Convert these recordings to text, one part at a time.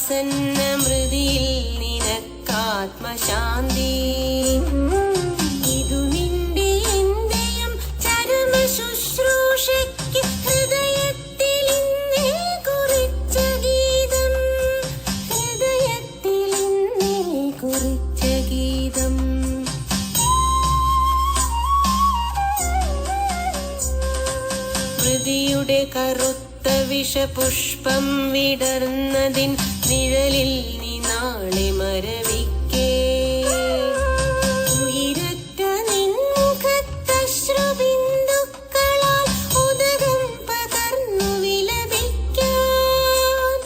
ആസന്നമൃതിയിൽ നിനക്കാത്മശാന്തി. ഇതു നിന്റെ എന്റെയും ചരമ ശുശ്രൂഷയ്ക്ക് ഹൃദയത്തിൽ ഇന്നേ കുറിച്ച ഗീതം, ഹൃദയത്തിൽ ഇന്നേ കുറിച്ച ഗീതം. മൃതിയുടെ കറുത്ത വിഷപുഷ്പം വിടർന്നതിൻ നിഴലിൽ നീ നാളെ മരവിക്കേ. ഉയിരറ്റ നിൻമുഖത്തശ്രുബിന്ദുക്കളാൽ ഉദകം പകർന്നു വിലപിക്കാൻ,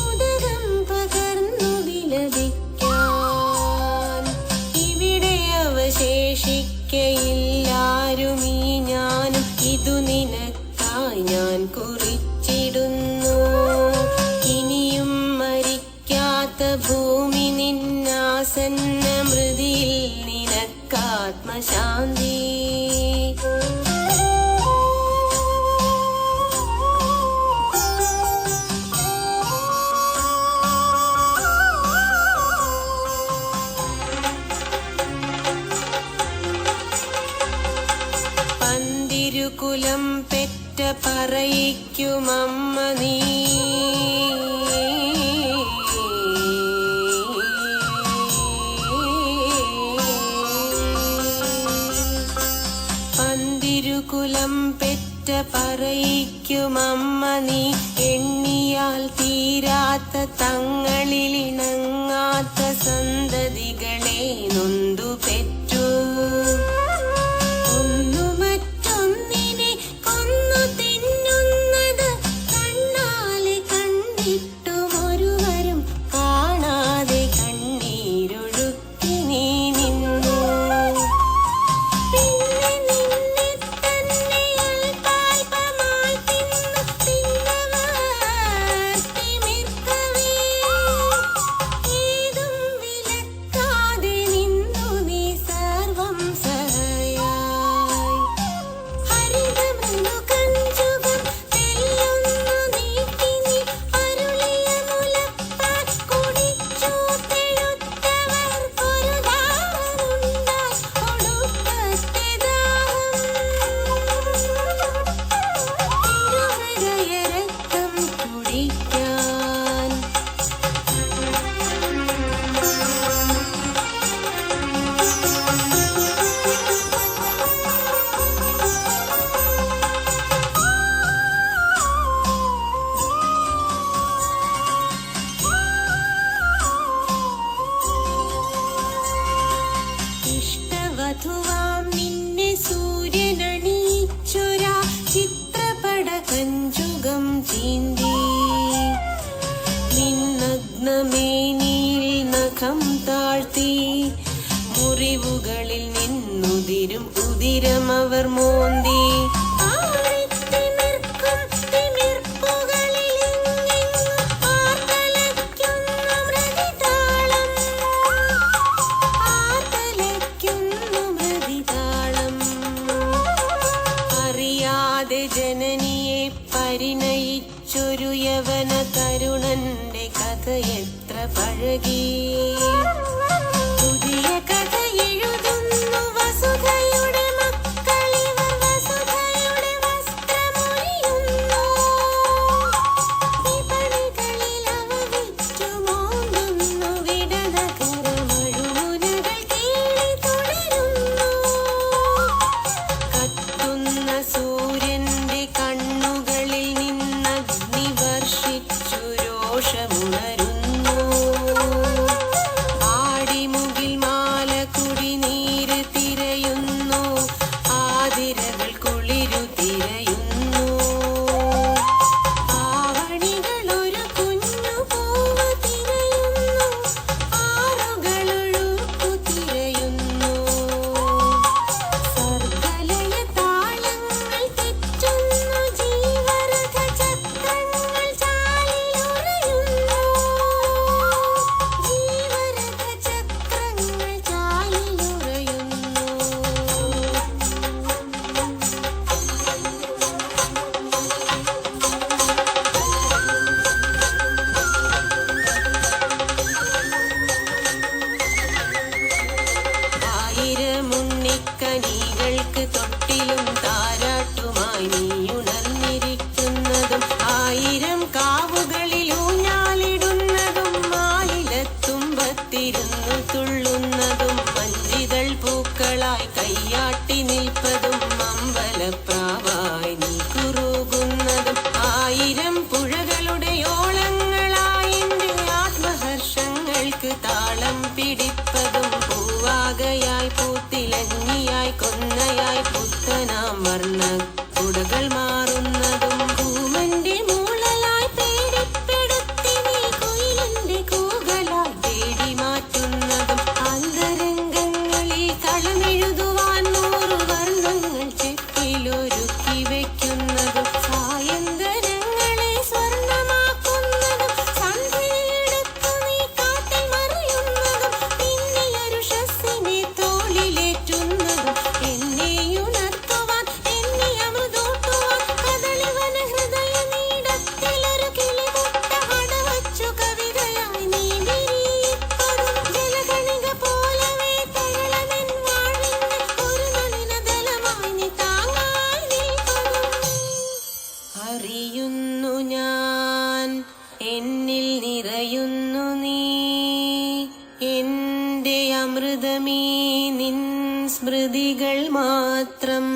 ഉദകം പകർന്നു വിലപിക്കാൻ. ഇവിടെ അവശേഷിക്കയില്ലാരുമീ ഞാനും, ഇതു നിനക്കായി ഞാൻ കുറിച്ചിടുന്നു. ഇനിയും മരിക്കാത്ത ഭൂമി നിന്നാസന്നമൃതിയിൽ നിനക്കാത്മശാന്തി. പന്തിരുകുലം പെറ്റ പറയിക്കുമമ്മ നീ. പന്തിരുകുലം പെറ്റ പറയിക്കുമമ്മ നീ. എണ്ണിയാൽ തീരാത്ത തങ്ങളിലിണങ്ങാത്ത സന്തതികളെ നൊന്തു പെറ്റു. ഇഷ്ടവധുവാം നിന്നെ സൂര്യനണിയിച്ചൊരാ ചിത്രപട കഞ്ചുകം ചീന്തി. നിന്നഗ്നമേനിയിൽ നഖം താഴ്ത്തി, മുറിവുകളിൽ നിന്നുതിരും ഉതിരമവർ മോന്തി. ജനനിയെ പരിണയിച്ചൊരു യവന തരുണന്റെ കഥ എത്ര പഴകി. പുതിയ കഥ എഴുതുന്നു വസുധയുടെ മക്കളിവർ, വസുധയുടെ വസ്ത്രമൊഴിയുന്നു. വിപണികളിൽ അവ വിറ്റുമോങ്ങുന്നു, വിടനഗര മഴുമുനകൾ കേളി തുടരുന്നു. കത്തുന്ന സൂര്യന്റെ കണ്ണുകളിൽ നിന്നഗ്നി വർഷിച്ചു രോഷമുണരുന്നു. കാത്തിരുന്നു തുള്ളുന്നതും മഞ്ചിതൾ പൂക്കളായി കയ്യാട്ടി നിൽപ്പതും അമ്പലപ്രാവായി നീ കുറുകുന്നതും ആയിരം പുഴകളുടെ ഓളങ്ങളായി എൻ്റെ ആത്മഹർഷങ്ങൾക്ക് താളം പിടിപ്പതും പൂവാകയായി പൂത്തിലങ്ങിയായി കൊന്നയായി പുത്തനാം വർണ്ണ കുടകൾ മാറുന്നതും ഭൂമന്റെ മൂളലായി പേടിപ്പെടുത്തി നീ കുയിലിന്റെ കൂകലായി തേടി മാറ്റുന്നതും അന്തരംഗങ്ങളിൽ കളമെഴുതുവാൻ 100 വർണ്ണങ്ങൾ ചെപ്പിലൊരുക്കി വയ്ക്കുന്നതും സായന്തരങ്ങളെ സ്വർണ്ണമാക്കുന്നതും സന്ധ്യയെടുത്തു നീ കാട്ടിൽ മറിയുന്നതും പിന്നെ അരുഷസ്സിനെ തോളിലേറ്റുന്നതും എന്നെ ഉണർത്തുവാൻ എന്നെ അമൃതൂട്ടുവാൻ കദളിവന ഹൃദയ നീടത്തിലൊരു കിളിമുട്ട വടവച്ചു കവിതയായി നീ വിരിയിപ്പതും ജലകണിക പോലവേ തരളമെൻ വാഴ്വിന് ഒരു നളിനദലമായി നീ താങ്ങായി നിൽപ്പതും അറിയുന്നു ഞാൻ എന്നിൽ നിറയുന്നു നീ എൻ്റെ അമൃതമീ നിൻ സ്മൃതികൾ മാത്രം